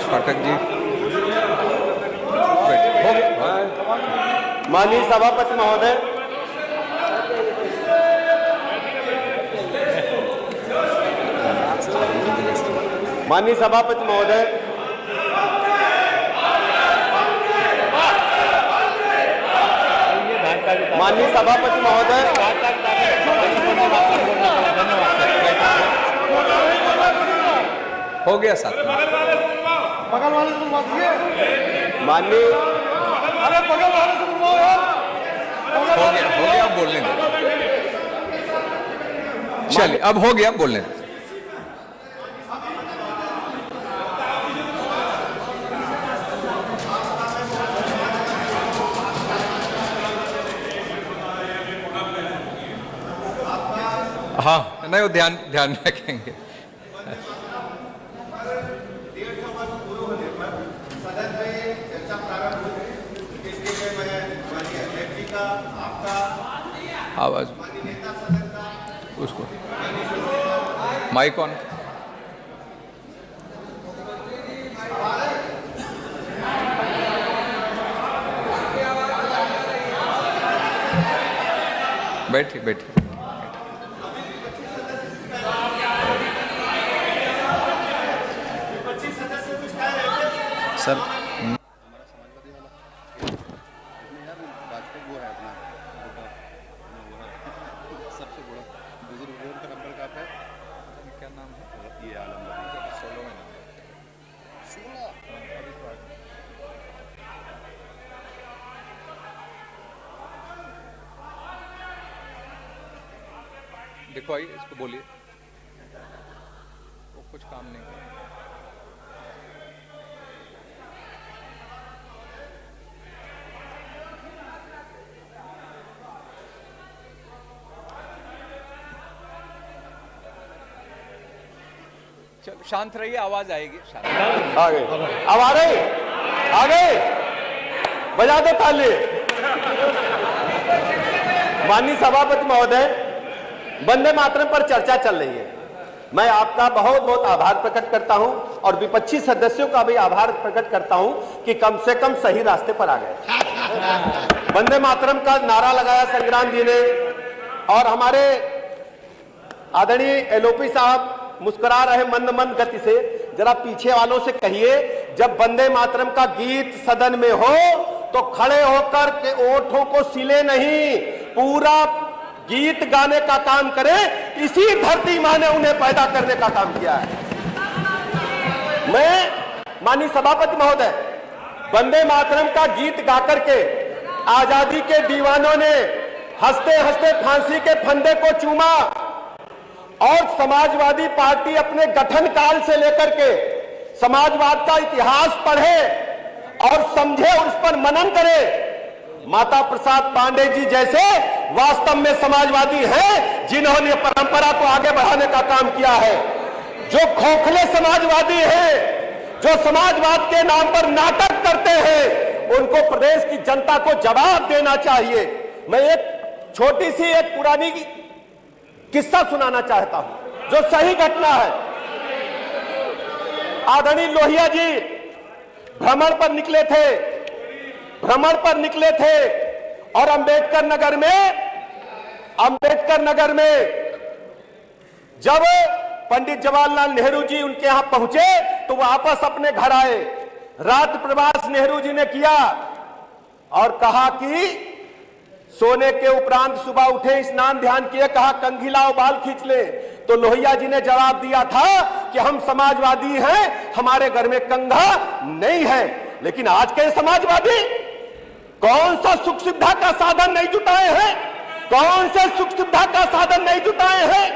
पाठक जी। माननीय सभापति महोदय, माननीय सभापति महोदय, माननीय सभापति महोदय, हो गया साथ में। बगल वाले से मत दिए। माननीय अरे बगल वाले से बोलो यार। हो गया, अब बोलने दो। चलिए, अब हो गया, बोलने दो। हाँ, नहीं, वो ध्यान में रखेंगे। आवाज उसको माइक ऑन। बैठिए। सर सबसे बड़ा बुजुर्ग का नंबर कहाँ पे? क्या नाम है? ये आलम 16 देखो, आइए, इसको बोलिए। वो कुछ काम नहीं है। चलो, शांत रहिए, आवाज आएगी। शांत आ गए, अब आ गए, बजा दो ताली। माननीय सभापति महोदय, वंदे मातरम पर चर्चा चल रही है। मैं आपका बहुत बहुत आभार प्रकट करता हूं और विपक्षी सदस्यों का भी आभार प्रकट करता हूं कि कम से कम सही रास्ते पर आ गए। वंदे मातरम का नारा लगाया संग्राम जी ने, और हमारे आदरणीय एलओपी साहब मुस्कुरा रहे मंद मंद गति से। जरा पीछे वालों से कहिए, जब वंदे मातरम का गीत सदन में हो तो खड़े होकर के ओठों को सिले नहीं, पूरा गीत गाने का काम करें। इसी धरती माँ ने उन्हें पैदा करने का काम किया है। मैं माननीय सभापति महोदय, वंदे मातरम का गीत गा करके आजादी के दीवानों ने हंसते हंसते फांसी के फंदे को चूमा, और समाजवादी पार्टी अपने गठन काल से लेकर के समाजवाद का इतिहास पढ़े और समझे और उस पर मनन करे। माता प्रसाद पांडे जी जैसे वास्तव में समाजवादी हैं, जिन्होंने परंपरा को आगे बढ़ाने का काम किया है। जो खोखले समाजवादी हैं, जो समाजवाद के नाम पर नाटक करते हैं, उनको प्रदेश की जनता को जवाब देना चाहिए। मैं एक छोटी सी एक पुरानी किस्सा सुनाना चाहता हूं, जो सही घटना है। आदरणीय लोहिया जी भ्रमण पर निकले थे और अंबेडकर नगर में जब पंडित जवाहरलाल नेहरू जी उनके यहां पहुंचे तो वापस अपने घर आए। रात प्रवास नेहरू जी ने किया और कहा कि सोने के उपरांत सुबह उठे, स्नान ध्यान किए, कहा कंघी लाओ, बाल खींच ले। तो लोहिया जी ने जवाब दिया था कि हम समाजवादी हैं, हमारे घर में कंघा नहीं है। लेकिन आज के समाजवादी कौन सा सुख सुविधा का साधन नहीं जुटाए हैं? कौन से सुख सुविधा का साधन नहीं जुटाए हैं?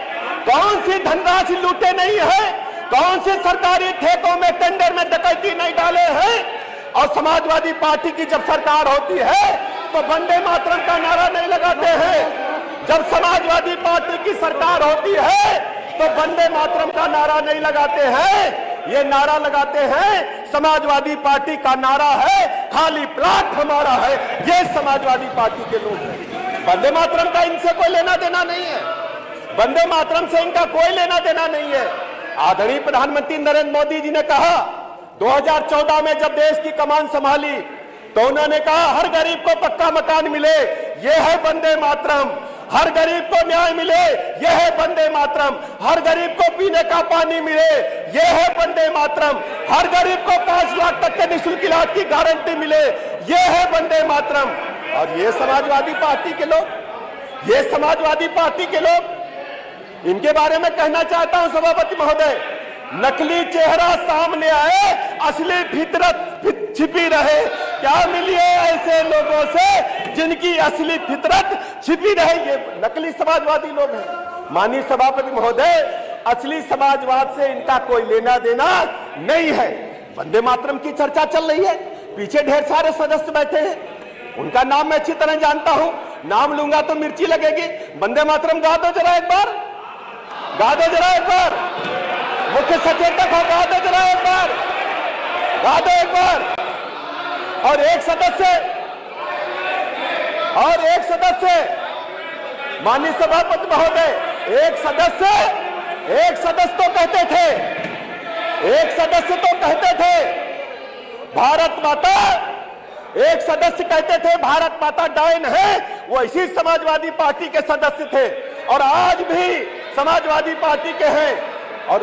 कौन सी धनराशि लूटे नहीं है? कौन से सरकारी ठेकों में टेंडर में डकैती नहीं डाले हैं? और समाजवादी पार्टी की जब सरकार होती है तो वंदे मातरम का नारा नहीं लगाते हैं। जब समाजवादी पार्टी की सरकार होती है तो वंदे मातरम का नारा नहीं लगाते हैं। ये नारा लगाते हैं, समाजवादी पार्टी का नारा है, खाली प्लाट हमारा है। ये समाजवादी पार्टी के लोग हैं। वंदे मातरम का इनसे कोई लेना देना नहीं है। वंदे मातरम से इनका कोई लेना देना नहीं है। आदरणीय प्रधानमंत्री नरेंद्र मोदी जी ने कहा, 2014 में जब देश की कमान संभाली तो उन्होंने कहा हर गरीब को पक्का मकान मिले, यह है वंदे मातरम। हर गरीब को न्याय मिले, यह है वंदे मातरम। हर गरीब को पीने का पानी मिले, यह है वंदे मातरम। हर गरीब को 5 लाख तक के निःशुल्क इलाज की गारंटी मिले, यह है वंदे मातरम। और ये समाजवादी पार्टी के लोग, ये समाजवादी पार्टी के लोग, इनके बारे में कहना चाहता हूं सभापति महोदय, नकली चेहरा सामने आए, असली फितरत छिपी रहे। क्या मिली है ऐसे लोगों से जिनकी असली फितरत छिपी रहे? ये नकली समाजवादी लोग हैं। माननीय सभापति महोदय, असली समाजवाद से इनका कोई लेना देना नहीं है। वंदे मातरम की चर्चा चल रही है, पीछे ढेर सारे सदस्य बैठे हैं, उनका नाम मैं अच्छी तरह जानता हूं, नाम लूंगा तो मिर्ची लगेगी। वंदे मातरम गा दो जरा एक बार, गा दो जरा एक बार, मुख्य सचेतक हो, गा दो जरा एक बार, गा दो एक बार। और एक सदस्य माननीय सभापति महोदय, एक सदस्य तो कहते थे, एक सदस्य तो कहते थे भारत माता, एक सदस्य कहते थे भारत माता डायन है, वो इसी समाजवादी पार्टी के सदस्य थे और आज भी समाजवादी पार्टी के हैं। और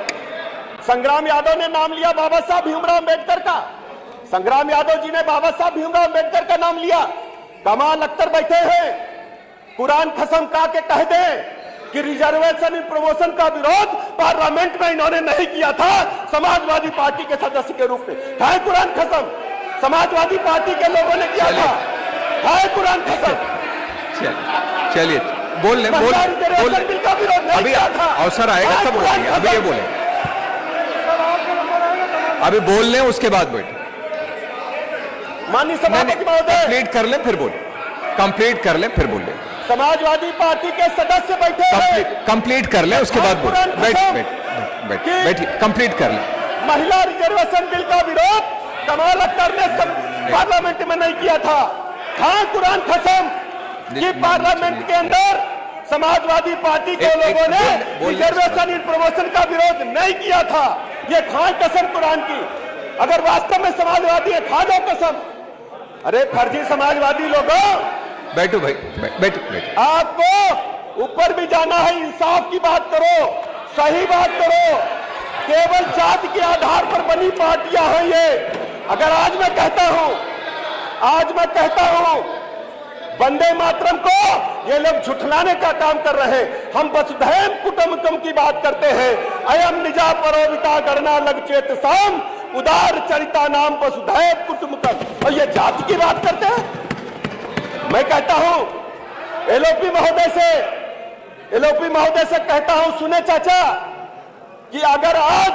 संग्राम यादव ने नाम लिया बाबा साहब भीमराव अंबेडकर का, संग्राम यादव जी ने बाबा साहब भीमराव अंबेडकर का नाम लिया। कमाल अख्तर बैठे हैं, कुरान कसम खा के कह दें कि रिजर्वेशन इन प्रमोशन का विरोध पार्लियामेंट में इन्होंने नहीं किया था समाजवादी पार्टी के सदस्य के रूप में। है कुरान कसम, समाजवादी पार्टी के लोगों ने किया था, है कुरान कसम। चलिए बोल ले, बोल बिल का विरोध नहीं अभी किया था। अवसर आएगा तब बोलेंगे, अभी ये बोले, अभी बोल लें उसके बाद बैठ। माननीय सभापति महोदय, कंप्लीट कर लें फिर बोले, कंप्लीट कर लें फिर बोले। समाजवादी पार्टी के सदस्य बैठे हैं, कंप्लीट कर लें उसके बाद बोले। बैठ कंप्लीट कर लें। महिला रिजर्वेशन बिल का विरोध कमाल अख्तर ने पार्लियामेंट में नहीं किया था। हाँ कुरान कसम कि पार्लियामेंट के अंदर समाजवादी पार्टी के लोगों ने रिजर्वेशन इन प्रमोशन का विरोध नहीं किया था। ये खाए कसम कुरान की, अगर वास्तव में समाजवादी है खा दो कसम। अरे फर्जी समाजवादी लोगों, बैठो भाई, बैठो। आपको ऊपर भी जाना है, इंसाफ की बात करो, सही बात करो। केवल जाति के आधार पर बनी पार्टियां हैं ये। अगर आज मैं कहता हूं वंदे मातरम को ये लोग झुठलाने का काम कर रहे हैं। हम वसुधैव कुटुंबकम की बात करते हैं, अयम निजा परोविता गणना लग चेत साम उदार चरिता नाम वसुधैव कुटुंबकम, और ये जाति की बात करते हैं। मैं कहता हूं एलओपी महोदय से कहता हूं, सुने चाचा, कि अगर आज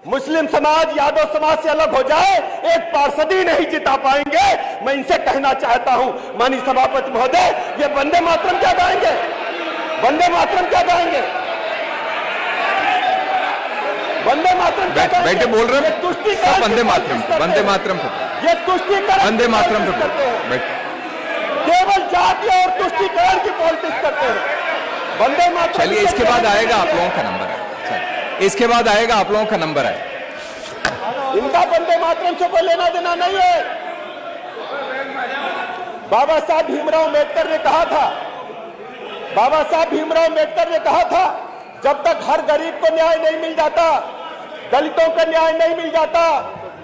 मुस्लिम समाज यादव समाज से अलग हो जाए, एक पार्षद ही नहीं जिता पाएंगे। मैं इनसे कहना चाहता हूं माननीय सभापति महोदय, ये वंदे मातरम क्या गाएंगे? वंदे मातरम क्या गाएंगे? वंदे मातरम क्या गाएंगे? बैठे बोल रहे हैं, तुष्टिकरण, वंदे मातरम, वंदे मातरम, ये तुष्टिकरण, वंदे मातरम करते हैं। केवल जाति और तुष्टिकरण की पॉलिटिक्स करते हैं। वंदे मातरम। चलिए इसके बाद आएगा आप लोगों का नंबर है, इसके बाद आएगा आप लोगों का नंबर है। इनका वंदे मातरम से कोई लेना देना नहीं है। बाबा साहब भीमराव अंबेडकर ने कहा था, जब तक हर गरीब को न्याय नहीं मिल जाता, दलितों को न्याय नहीं मिल जाता,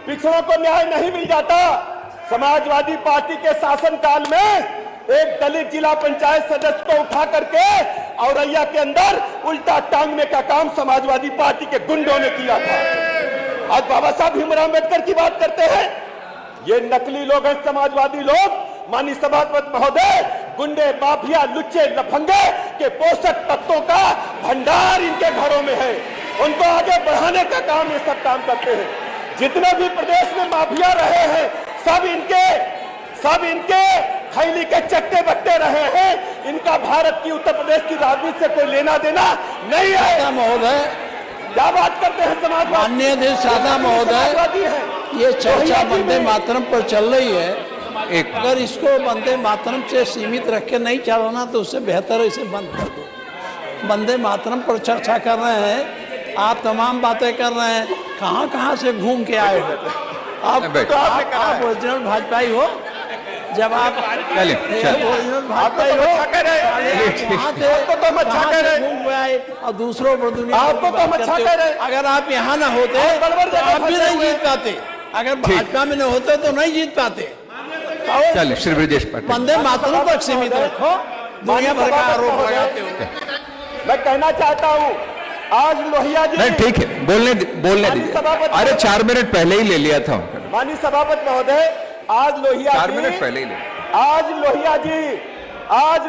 पिछड़ों को न्याय नहीं मिल जाता। समाजवादी पार्टी के शासनकाल में एक दलित जिला पंचायत सदस्य को उठा करके औरैया के अंदर उल्टा टांगने का काम समाजवादी पार्टी के गुंडों ने किया था। आज बाबा साहब भीमराव अंबेडकर की बात करते हैं। ये नकली लोग हैं, समाजवादी लोग। माननीय सभापति महोदय, गुंडे, माफिया, लुच्चे, लफंगे के पोषक तत्वों का भंडार इनके घरों में है। उनको आगे बढ़ाने का काम ये सब काम करते हैं। जितने भी प्रदेश में माफिया रहे हैं, सब इनके खैली के चट्टे बट्टे रहे हैं। इनका भारत की, उत्तर प्रदेश की राजनीति से कोई लेना देना नहीं है। महोदय, क्या बात करते हैं समाजवादी? माननीय अध्यक्ष महोदय, ये चर्चा वंदे मातरम पर चल रही है। अगर इसको वंदे मातरम से सीमित रख के नहीं चलाना तो उससे बेहतर है इसे बंद कर दो। वंदे मातरम पर चर्चा कर रहे हैं, आप तमाम बातें कर रहे हैं, कहाँ कहाँ से घूम के आए हो आप? बैठो। आप ओरिजिनल भाजपाई हो। जब आप चलिए, चलिए। ओरिजिनल भाजपाई हो, वहाँ से आपको तो हम अच्छा कहाँ कह से रहे। घूम के आए और दूसरों पर दुनिया आपको की तो हम बात अच्छा करते कह हो। रहे। अगर आप यहाँ ना होते आप गड़बड़ तो जगह आप भी फंसे नहीं हुए जीत पाते। अगर भाजपा में नहीं होते तो नहीं जीत पाते। और चलिए श्री ब्रजेश पाटिल। वंदे मातरम तक सीमित रखो, दुनिया भर का आरोप लगाते हो। मैं कहना चाहता हूँ आज लोहिया जी, नहीं ठीक है, बोलने दीजिए। अरे 4 मिनट पहले ही ले लिया था उनका। माननीय सभापति महोदय, आज लोहिया 4 जी, मिनट पहले ही ले। आज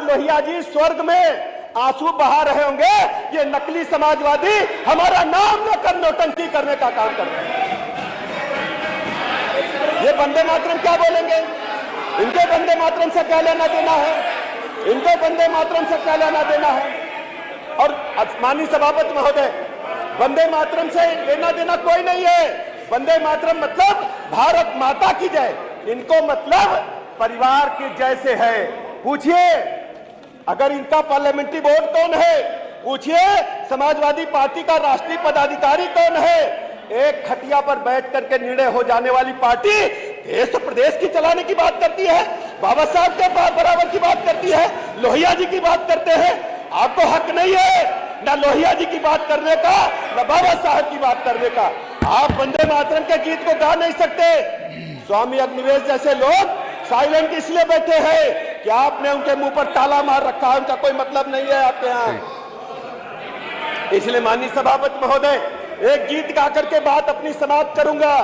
लोहिया जी स्वर्ग में आंसू बहा रहे होंगे। ये नकली समाजवादी हमारा नाम लेकर नौटंकी करने का काम कर रहे हैं। ये वंदे मातरम क्या बोलेंगे? इनके वंदे मातरम से क्या लेना देना है? इनको वंदे मातरम से क्या लेना देना है? और माननीय सभापति महोदय, वंदे मातरम से लेना देना कोई नहीं है। वंदे मातरम मतलब भारत माता की जय, इनको मतलब परिवार की जय से है। पूछिए अगर इनका पार्लियामेंट्री बोर्ड कौन है, पूछिए समाजवादी पार्टी का राष्ट्रीय पदाधिकारी कौन है। एक खटिया पर बैठ करके निर्णय हो जाने वाली पार्टी देश प्रदेश की चलाने की बात करती है, बाबा साहब के बराबर की बात करती है, लोहिया जी की बात करते हैं। आपको हक नहीं है ना लोहिया जी की बात करने का, ना बाबा साहब की बात करने का। आप वंदे मातरम के गीत को गा नहीं सकते। स्वामी अग्निवेश जैसे लोग साइलेंट इसलिए बैठे हैं कि आपने उनके मुंह पर ताला मार रखा है, उनका कोई मतलब नहीं है आपके यहाँ। इसलिए माननीय सभापति महोदय, एक गीत गा करके बात अपनी समाप्त करूंगा।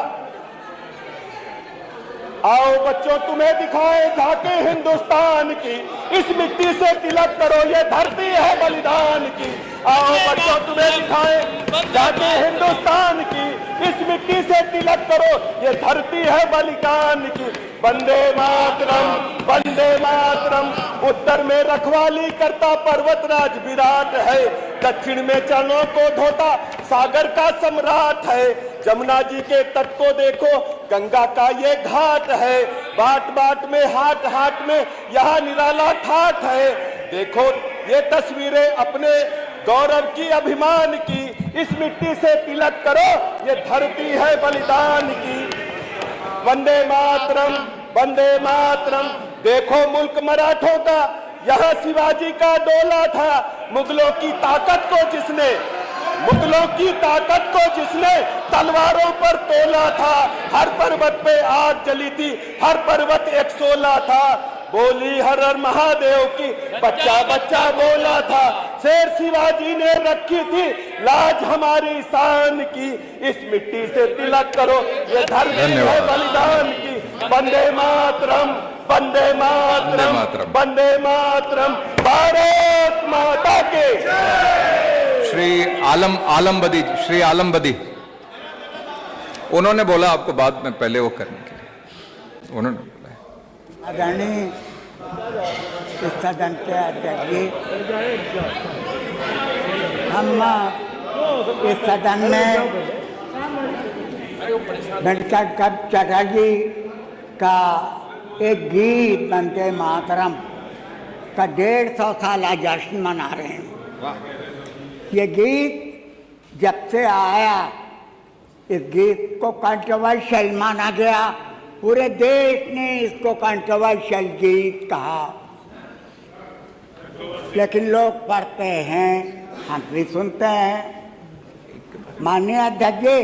आओ बच्चों तुम्हें दिखाएं झांके हिंदुस्तान की, इस मिट्टी से तिलक करो ये धरती है बलिदान की। आओ बच्चों तुम्हें दिखाएं झांके हिंदुस्तान की, इस मिट्टी से तिलक करो ये धरती है बलिदान की। वंदे मातरम, वंदे मातरम। उत्तर में रखवाली करता पर्वतराज विराट है, दक्षिण में चरणों को धोता सागर का सम्राट है। जमुना जी के तट को देखो, गंगा का ये घाट है, बाट बाट में हाट हाट में यहाँ निराला ठाठ है। देखो ये तस्वीरें अपने गौरव की, अभिमान की, इस मिट्टी से तिलक करो ये धरती है बलिदान की। वंदे मातरम, वंदे मातरम। देखो मुल्क मराठों का, यहाँ शिवाजी का डोला था। मुगलों की ताकत को जिसने तलवारों पर तोला था। हर पर्वत पे आग जली थी, हर पर्वत एक सोला था। बोली हर हर महादेव की, बच्चा बच्चा बोला था। शेर शिवाजी ने रखी थी लाज हमारी शान की। इस मिट्टी से तिलक करो ये धरती है बलिदान की। वंदे मातरम, वंदे मातरम, वंदे मातरम। भारत माता के। श्री आलम बदी, उन्होंने बोला आपको बाद में पहले वो करने के लिए उन्होंने बोला है। आदरणीय इस सदन के अध्यक्ष जी, हम इस सदन में वेंकट चटर्जी का एक गीत वंदे मातरम का 150 साला जश्न मना रहे हैं। ये गीत जब से आया, इस गीत को कंट्रोवर्शियल माना गया। पूरे देश ने इसको कंट्रोवर्शियल गीत कहा, लेकिन लोग पढ़ते हैं, हम भी सुनते हैं। माननीय अध्यक्ष जी,